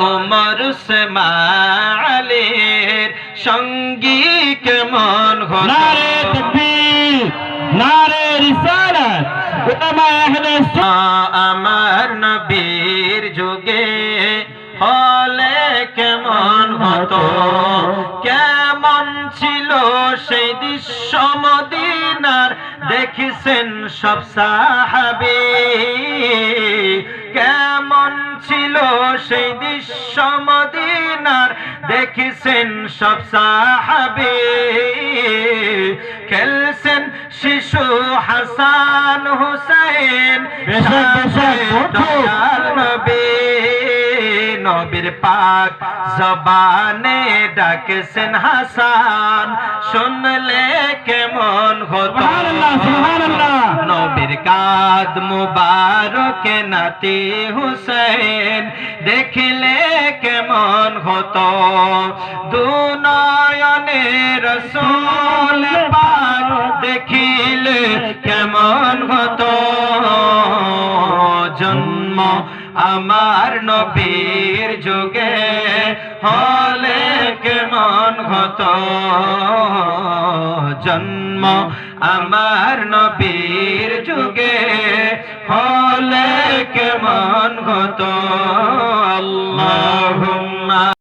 ওমর উসমান আলীর সঙ্গী কেমন হতো। নারে তাকবীর, নারে রিসালাত, উলামা আহলে আমার নবীর যুগে হলে কেমন হতো, কেমন ছিল সেই দৃশ্য মদিনার দেখেছেন সব সাহাবী, কেমন ছিল সেই দৃশ্য মদিনার দেখেছেন সব সাহাবী, খেলছেন শিশু হাসান হুসাইন দয়াল নবী, নবীর পাক জবানে ডাকছেন হাসান, শুনলে কেমন হতো। নবীর কাদ মুবারকে নাতি হুসেন দেখিলে কেমন হতো, দুনয়নে রাসূল পাক দেখিলে কেমন হতো। জন্ম আমার নবীর যুগে হলে কেমন হতো, জন্ম আমার নবীর যুগে হলে কেমন হতো। আল্লাহুম্মা